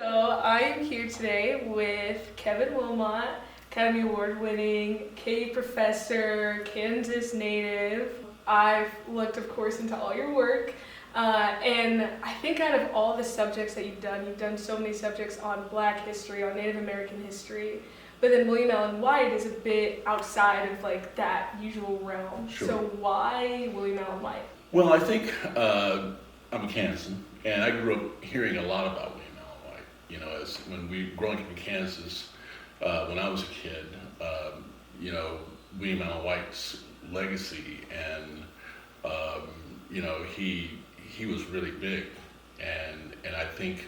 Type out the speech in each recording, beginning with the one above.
So I am here today with Kevin Willmott, Academy Award-winning KU professor, Kansas native. I've looked, of course, into all your work, and I think out of all the subjects that you've done so many subjects on Black history, on Native American history, but then William Allen White is a bit outside of like that usual realm. Sure. So why William Allen White? Well, I think I'm a Kansan, and I grew up hearing a lot about William Allen White. You know, as when we growing up in Kansas, when I was a kid, William Allen White's legacy, and he was really big, and I think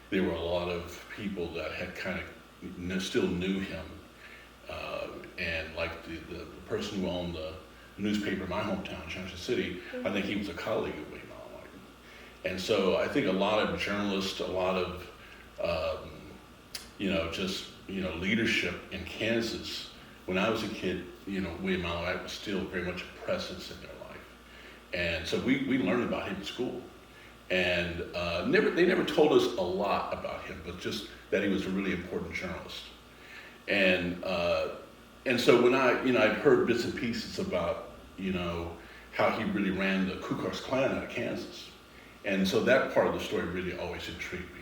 there were a lot of people that had kind of still knew him, and like the person who owned the newspaper in my hometown, Junction City, I think he was a colleague of William Allen White. And so I think a lot of journalists, a lot of leadership in Kansas, when I was a kid, William Allen White was still very much a presence in their life. And so we learned about him in school. And they never told us a lot about him, but just that he was a really important journalist. And so when I'd heard bits and pieces about, how he really ran the Ku Klux Klan out of Kansas. And so that part of the story really always intrigued me.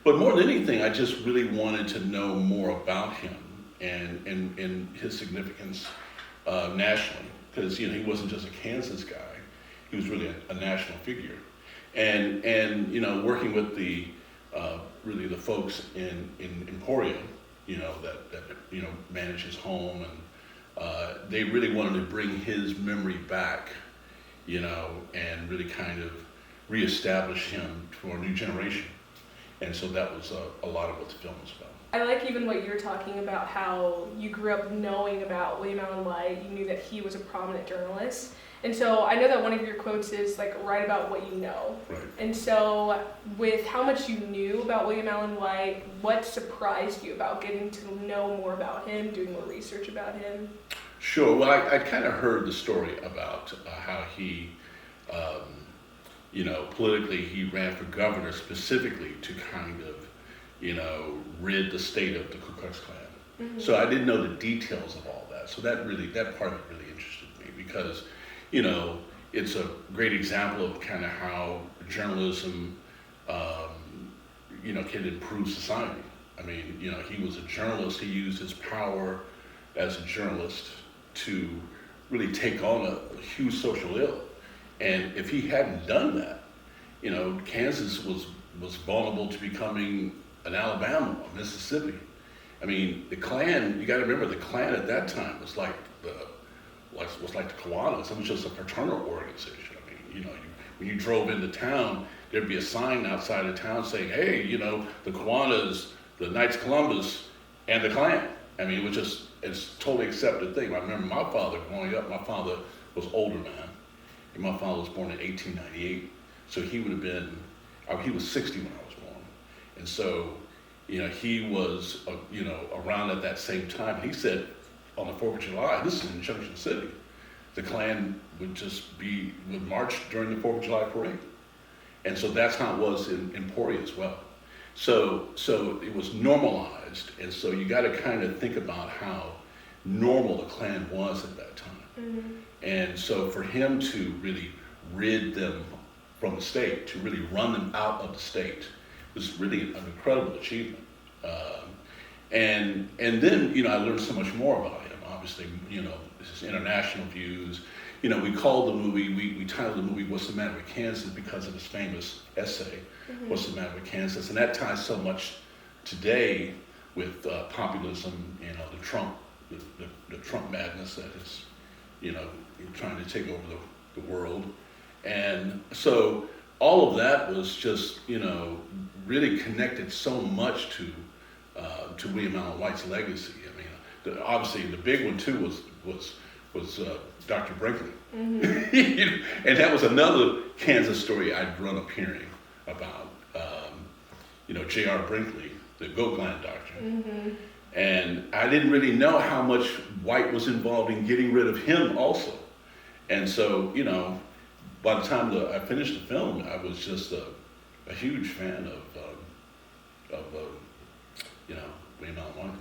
But more than anything, I just really wanted to know more about him and his significance nationally, because he wasn't just a Kansas guy; he was really a national figure. And working with the folks in Emporia, that manage his home, and they really wanted to bring his memory back, and really kind of reestablish him for a new generation. And so that was a lot of what the film was about. I like even what you're talking about, how you grew up knowing about William Allen White. You knew that he was a prominent journalist. And so I know that one of your quotes is like, write about what you know. Right. And so with how much you knew about William Allen White, what surprised you about getting to know more about him, doing more research about him? Sure. Well, I kind of heard the story about how he, politically he ran for governor specifically to kind of, rid the state of the Ku Klux Klan. Mm-hmm. So I didn't know the details of all that. So that part of it really interested me, because, it's a great example of kind of how journalism, can improve society. I mean, he was a journalist. He used his power as a journalist to really take on a huge social ill. And if he hadn't done that, Kansas was vulnerable to becoming an Alabama or Mississippi. I mean, the Klan, you got to remember, the Klan at that time was like the Kiwanis. It was just a fraternal organization. I mean, when you drove into town, there'd be a sign outside of town saying, hey, the Kiwanis, the Knights of Columbus, and the Klan. I mean, it's a totally accepted thing. I remember my father growing up. My father was older man, and my father was born in 1898. So he would have been, he was 60 when I was born. And so, he was, around at that same time. And he said, on the 4th of July, this is in Junction City, the Klan would march during the 4th of July parade. And so that's how it was in Emporia as well. So it was normalized. And so you got to kind of think about how normal the Klan was at that time. Mm-hmm. And so for him to really rid them from the state, to really run them out of the state, was really an incredible achievement. And then, I learned so much more about him. Obviously, his international views. We called the movie, we titled the movie "What's the Matter with Kansas" because of his famous essay, mm-hmm. What's the Matter with Kansas? And that ties so much today with populism, the Trump madness that is, trying to take over the world. And so all of that was just, really connected so much to William Allen White's legacy. I mean, obviously the big one too was Dr. Brinkley. Mm-hmm. And that was another Kansas story I'd grown up hearing about. J.R. Brinkley, the goat gland doctor. Mm-hmm. And I didn't really know how much White was involved in getting rid of him also. And so, by the time I finished the film, I was just a huge fan William Allen White.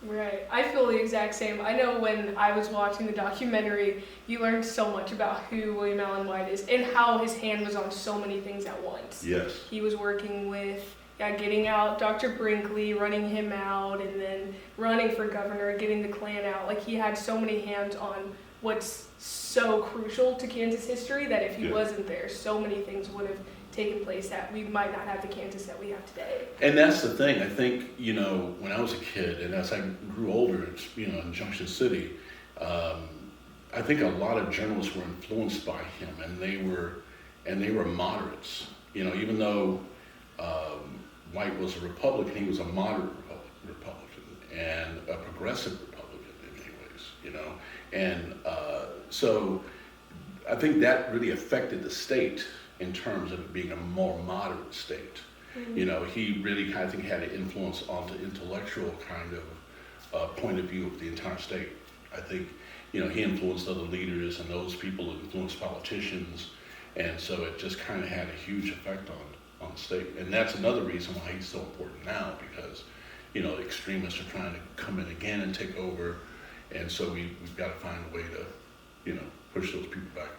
Right. I feel the exact same. I know when I was watching the documentary, you learned so much about who William Allen White is and how his hand was on so many things at once. Yes. He was working with getting out Dr. Brinkley, running him out, and then running for governor, getting the Klan out. Like, he had so many hands on what's so crucial to Kansas history that if he wasn't there, so many things would have taken place that we might not have the Kansas that we have today. And that's the thing. I think, when I was a kid and as I grew older, in Junction City, I think a lot of journalists were influenced by him, and they were moderates. Even though White was a Republican, he was a moderate Republican and a progressive Republican in many ways, And so I think that really affected the state in terms of it being a more moderate state. Mm-hmm. He really kind of had an influence on the intellectual kind of point of view of the entire state. I think, he influenced other leaders, and those people influenced politicians, and so it just kind of had a huge effect on the state. And that's another reason why he's so important now, because, extremists are trying to come in again and take over, and so we've got to find a way to, push those people back.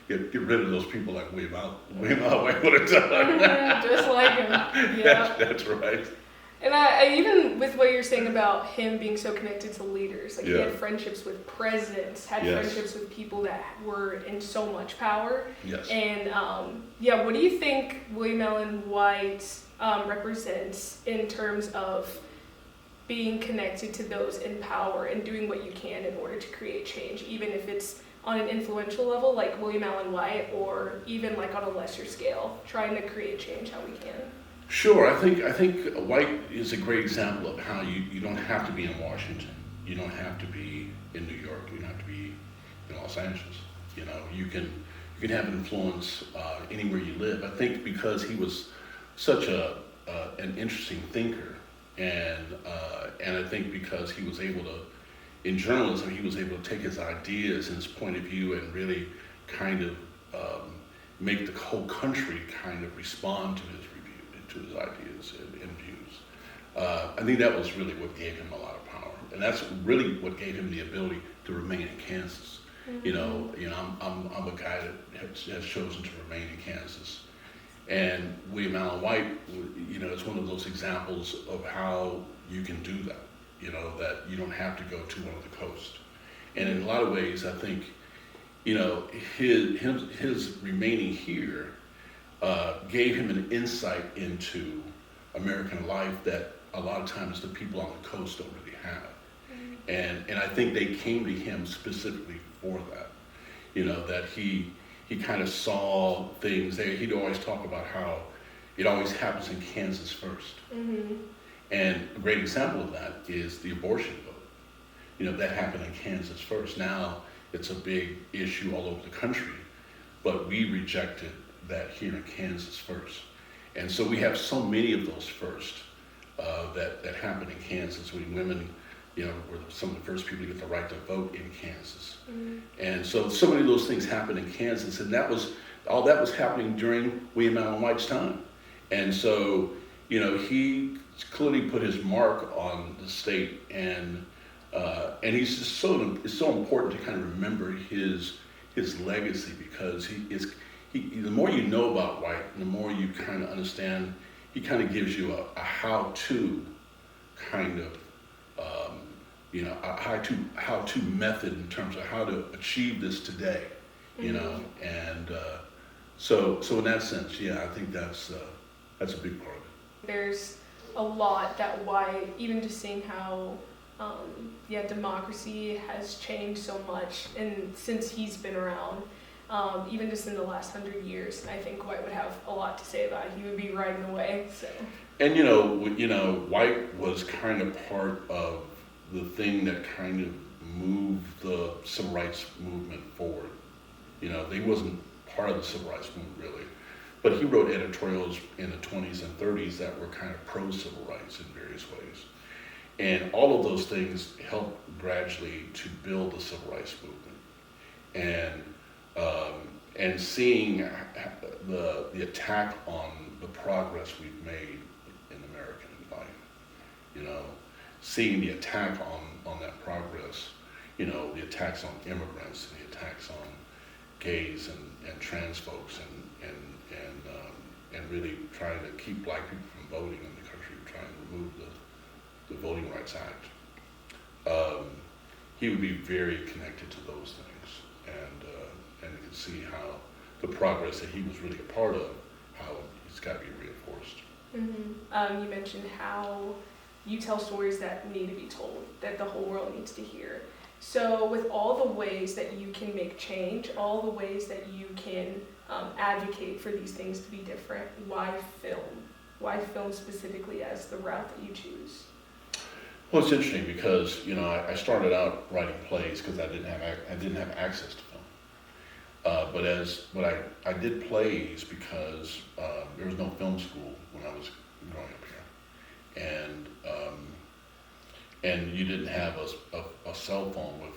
Get rid of those people like William Allen White would have done. Just like him. Yeah. That's right. And I even with what you're saying about him being so connected to leaders, like he had friendships with presidents, had friendships with people that were in so much power. Yes. And what do you think William Allen White represents in terms of being connected to those in power and doing what you can in order to create change, even if it's on an influential level like William Allen White, or even like on a lesser scale, trying to create change how we can? Sure, I think White is a great example of how you don't have to be in Washington, you don't have to be in New York, you don't have to be in Los Angeles. You can have influence anywhere you live. I think because he was such an interesting thinker, and I think because he was able to, in journalism, he was able to take his ideas and his point of view and really kind of make the whole country kind of respond to his ideas and views. I think that was really what gave him a lot of power, and that's really what gave him the ability to remain in Kansas. Mm-hmm. I'm a guy that has chosen to remain in Kansas, and William Allen White, is one of those examples of how you can do that. That you don't have to go to one of the coast, and in a lot of ways, I think, his remaining here gave him an insight into American life that a lot of times the people on the coast don't really have. Mm-hmm. And I think they came to him specifically for that. That he kind of saw things there. He'd always talk about how it always happens in Kansas first. Mm-hmm. And a great example of that is the abortion vote. That happened in Kansas first. Now it's a big issue all over the country, but we rejected that here in Kansas first. And so we have so many of those first that happened in Kansas. Women, were some of the first people to get the right to vote in Kansas. Mm-hmm. And so many of those things happened in Kansas, and all that was happening during William Allen White's time. And so, he clearly put his mark on the state, and he's just it's so important to kind of remember his legacy, because the more you know about White, the more you kind of understand. He kind of gives you a how-to kind of, a how-to method in terms of how to achieve this today, mm-hmm. And so in that sense, I think that's a big part of it. There's a lot that White, even just seeing how democracy has changed so much, and since he's been around. Even just in the last 100 years, I think White would have a lot to say about it. He would be riding the way. So. And White was kind of part of the thing that kind of moved the civil rights movement forward. He wasn't part of the civil rights movement really, but he wrote editorials in the 20s and 30s that were kind of pro-civil rights in various ways. And all of those things helped gradually to build the civil rights movement. And seeing the attack on the progress we've made in America, you know, seeing the attack on that progress, you know, the attacks on immigrants, and the attacks on gays and trans folks, and really trying to keep black people from voting in the country, trying to remove the Voting Rights Act. He would be very connected to those things, and you can see how the progress that he was really a part of, how it's got to be reinforced. Mm-hmm. You mentioned how you tell stories that need to be told, that the whole world needs to hear. So with all the ways that you can make change, all the ways that you can advocate for these things to be different, why film? Why film specifically as the route that you choose? Well, it's interesting because, you know, I started out writing plays because I didn't have access to film. But I did plays because there was no film school when I was growing up here, and you didn't have a cell phone with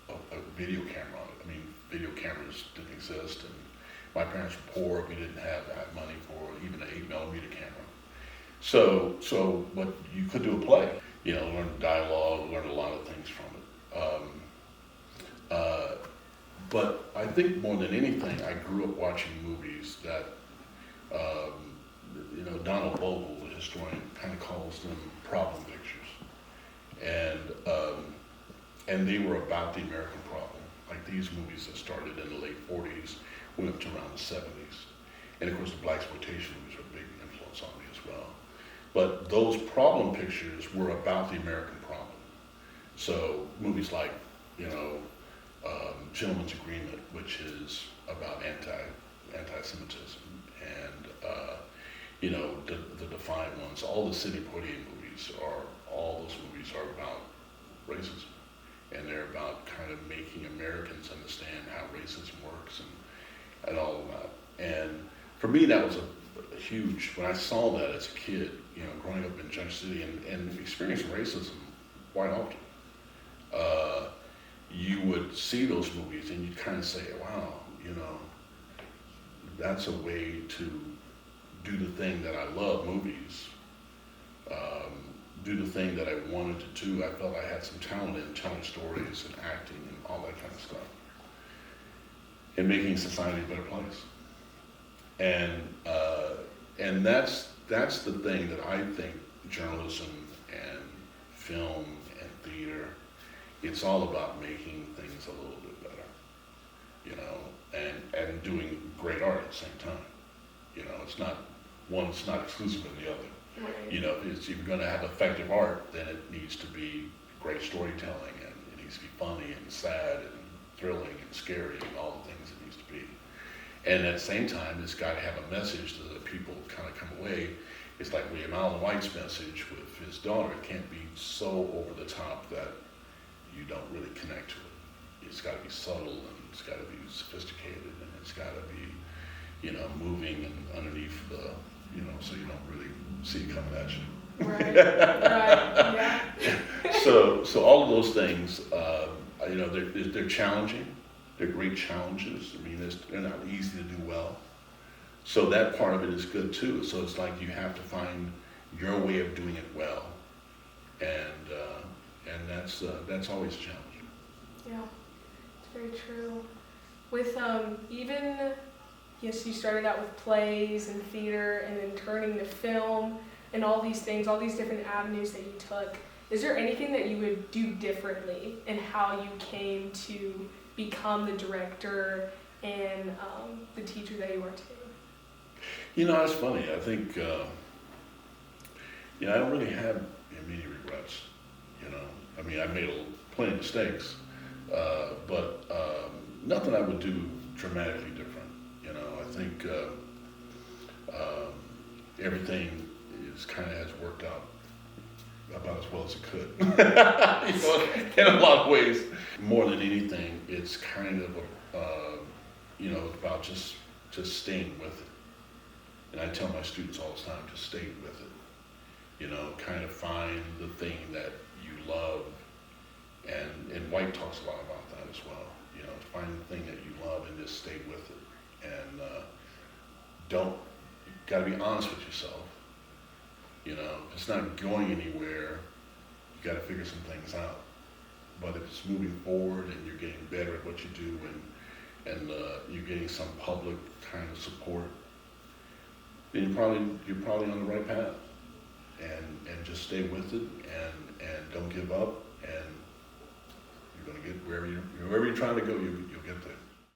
a video camera on it. I mean, video cameras didn't exist, and my parents were poor. We didn't have that money for even an 8mm camera. So, but you could do a play. You know, learn dialogue, learn a lot of things from it. But I think more than anything, I grew up watching movies that, you know, Donald Vogel, the historian, kind of calls them problem pictures. And they were about the American problem. Like these movies that started in the late 40s, went up to around the 70s. And of course the blaxploitation movies were a big influence on me as well. But those problem pictures were about the American problem. So movies like, you know, Gentleman's Agreement, which is about anti-Semitism, and you know, the Defiant Ones, all the Sidney Poitier movies all those movies are about racism, and they're about kind of making Americans understand how racism works and all of that. And for me, that was a huge, when I saw that as a kid, you know, growing up in Junction City and experiencing racism quite often, you would see those movies and you'd kind of say, wow, you know, that's a way to do the thing that I love, movies, do the thing that I wanted to do. I felt I had some talent in telling stories and acting and all that kind of stuff, and making society a better place. And that's the thing that I think journalism and film and theater, it's all about making things a little bit better, you know, and doing great art at the same time. You know, it's not exclusive of the other. Right. You know, if you're going to have effective art, then it needs to be great storytelling, and it needs to be funny and sad and thrilling and scary and all the things it needs to be. And at the same time, it's got to have a message so that people kind of come away. It's like William Allen White's message with his daughter. It can't be so over the top that you don't really connect to it. It's got to be subtle, and it's got to be sophisticated, and it's got to be, you know, moving and underneath the, you know, so you don't really see it coming at you. Right, yeah. So all of those things, you know, they're challenging. They're great challenges. I mean, they're not easy to do well. So that part of it is good too. So it's like you have to find your way of doing it well, and that's always a challenge. Yeah, it's very true. With even, yes, you started out with plays and theater, and then turning to film, and all these things, all these different avenues that you took. Is there anything that you would do differently in how you came to become the director and the teacher that you are today? You know, it's funny. I think, you know, I don't really have many regrets. You know, I mean, I made plenty of mistakes, but nothing I would do dramatically different. You know, I think everything kind of has worked out about as well as it could. You know, in a lot of ways. More than anything, it's kind of you know, about just staying with it. And I tell my students all the time, just stay with it. You know, kind of find the thing that you love, and White talks a lot about that as well. You know, find the thing that you love and just stay with it. And got to be honest with yourself. You know, if it's not going anywhere, you got to figure some things out. But if it's moving forward and you're getting better at what you do, and you're getting some public kind of support, then you're probably on the right path. And just stay with it, and don't give up, and you're gonna get wherever you're trying to go, you'll get there.